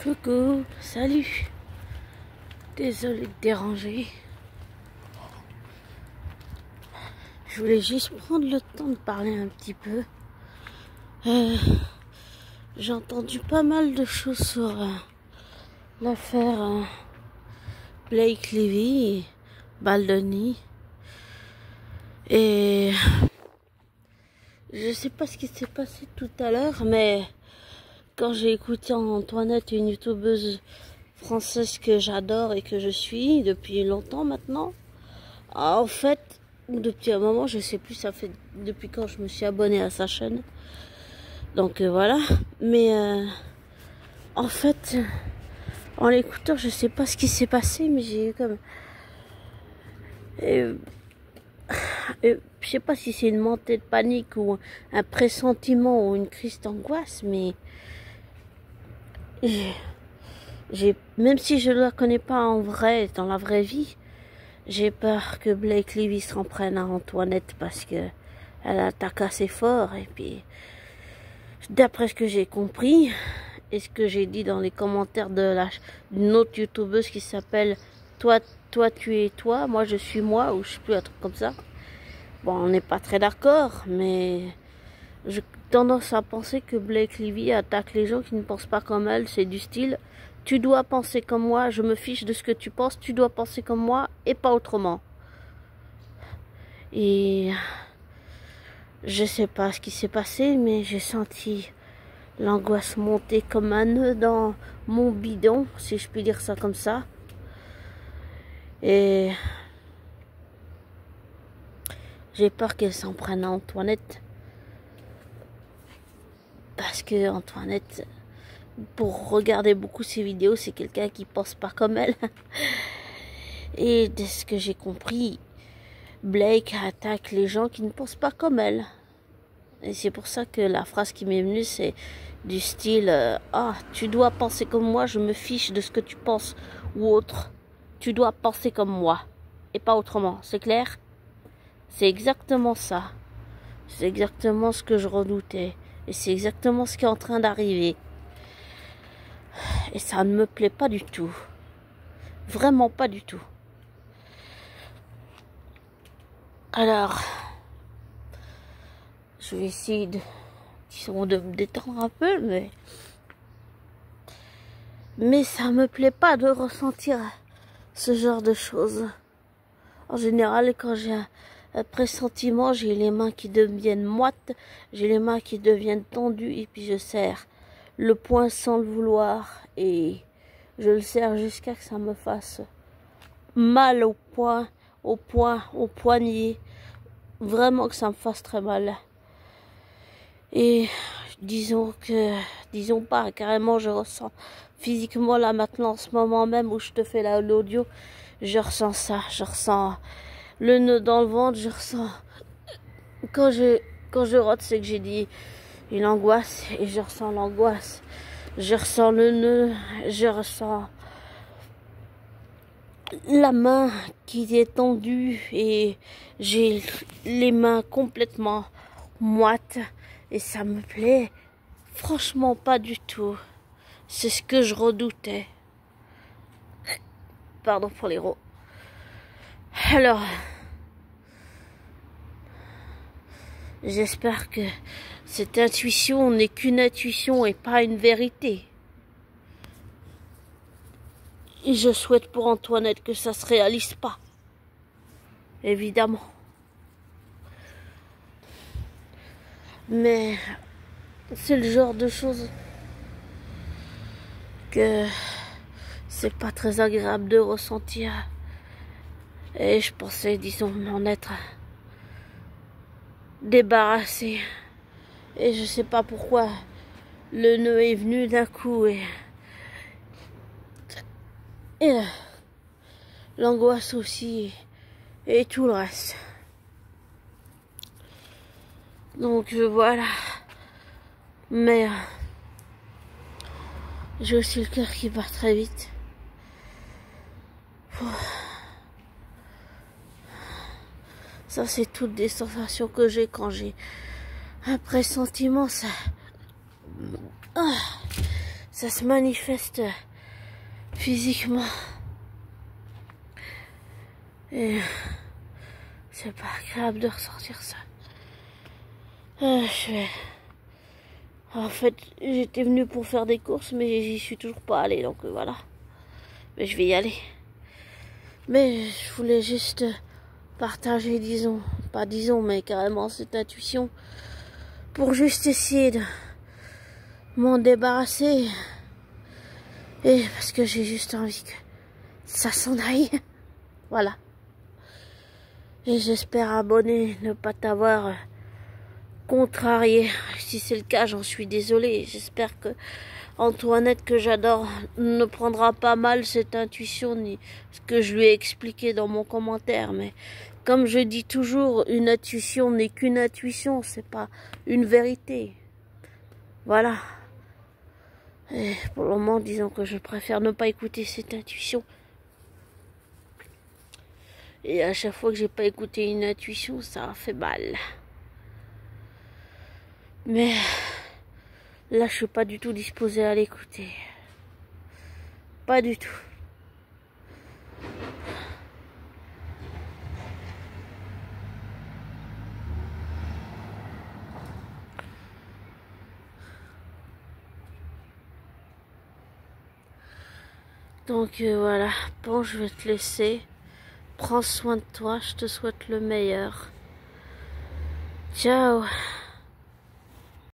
Coucou, salut. Désolée de déranger. Je voulais juste prendre le temps de parler un petit peu. J'ai entendu pas mal de choses sur l'affaire Blake Lively et Baldoni. Et je sais pas ce qui s'est passé tout à l'heure, mais quand j'ai écouté Antoinette, une youtubeuse française que j'adore et que je suis depuis longtemps maintenant, en fait, depuis un moment, je sais plus, ça fait depuis quand je me suis abonnée à sa chaîne. Donc voilà, mais en fait, en l'écoutant, je sais pas ce qui s'est passé, mais j'ai eu comme... je sais pas si c'est une montée de panique ou un pressentiment ou une crise d'angoisse, mais même si je ne la connais pas en vrai, dans la vraie vie, j'ai peur que Blake Lively s'en prenne à Antoinette parce que elle attaque assez fort. Et puis, d'après ce que j'ai compris et ce que j'ai dit dans les commentaires d'une autre youtubeuse qui s'appelle toi tu es toi, moi je suis moi, ou je sais plus, un truc comme ça. Bon, on n'est pas très d'accord, mais j'ai tendance à penser que Blake Lively attaque les gens qui ne pensent pas comme elle. C'est du style, tu dois penser comme moi, je me fiche de ce que tu penses, tu dois penser comme moi et pas autrement. Et je sais pas ce qui s'est passé, mais j'ai senti l'angoisse monter comme un nœud dans mon bidon, si je puis dire ça comme ça. Et j'ai peur qu'elle s'en prenne à Antoinette. Parce que Antoinette, pour regarder beaucoup ses vidéos, c'est quelqu'un qui pense pas comme elle. Et de ce que j'ai compris, Blake attaque les gens qui ne pensent pas comme elle. Et c'est pour ça que la phrase qui m'est venue, c'est du style ah, tu dois penser comme moi, je me fiche de ce que tu penses, ou autre. Tu dois penser comme moi, et pas autrement. C'est clair? C'est exactement ça. C'est exactement ce que je redoutais. Et c'est exactement ce qui est en train d'arriver. Et ça ne me plaît pas du tout. Vraiment pas du tout. Alors, je vais essayer de me détendre un peu, mais ça me plaît pas de ressentir ce genre de choses. En général, quand j'ai un pressentiment, j'ai les mains qui deviennent moites, j'ai les mains qui deviennent tendues, et puis je serre le poing sans le vouloir, et je le serre jusqu'à ce que ça me fasse mal au poing, au poignet, vraiment que ça me fasse très mal. Et disons pas, carrément je ressens physiquement là maintenant, en ce moment même où je te fais l'audio, je ressens ça, je ressens le nœud dans le ventre, je ressens, quand je rote, c'est que j'ai dit une angoisse, et je ressens l'angoisse, je ressens le nœud, je ressens la main qui est tendue, et j'ai les mains complètement moites, et ça me plaît franchement pas du tout. C'est ce que je redoutais. Pardon pour les rots. Alors, j'espère que cette intuition n'est qu'une intuition et pas une vérité. Et je souhaite pour Antoinette que ça se réalise pas. Évidemment. Mais c'est le genre de choses que c'est pas très agréable de ressentir. Et je pensais, disons, m'en être débarrassée. Et je sais pas pourquoi le nœud est venu d'un coup, et l'angoisse aussi, et tout le reste. Donc voilà. Mais j'ai aussi le cœur qui bat très vite. Ça, c'est toutes des sensations que j'ai quand j'ai un pressentiment. ça se manifeste physiquement. Et c'est pas agréable de ressortir ça. En fait, j'étais venue pour faire des courses, mais j'y suis toujours pas allée, donc voilà. Mais je vais y aller. Mais je voulais juste partager, mais carrément cette intuition pour juste essayer de m'en débarrasser. Et parce que j'ai juste envie que ça s'en aille. Voilà. Et j'espère, abonné, ne pas t'avoir contrarié. Si c'est le cas, j'en suis désolée. J'espère que Antoinette, que j'adore, ne prendra pas mal cette intuition ni ce que je lui ai expliqué dans mon commentaire. Mais comme je dis toujours, une intuition n'est qu'une intuition, c'est pas une vérité. Voilà. Et pour le moment, disons que je préfère ne pas écouter cette intuition. Et à chaque fois que j'ai pas écouté une intuition, ça a fait mal. Mais là, je suis pas du tout disposée à l'écouter. Pas du tout. Donc voilà, bon, je vais te laisser. Prends soin de toi, je te souhaite le meilleur. Ciao.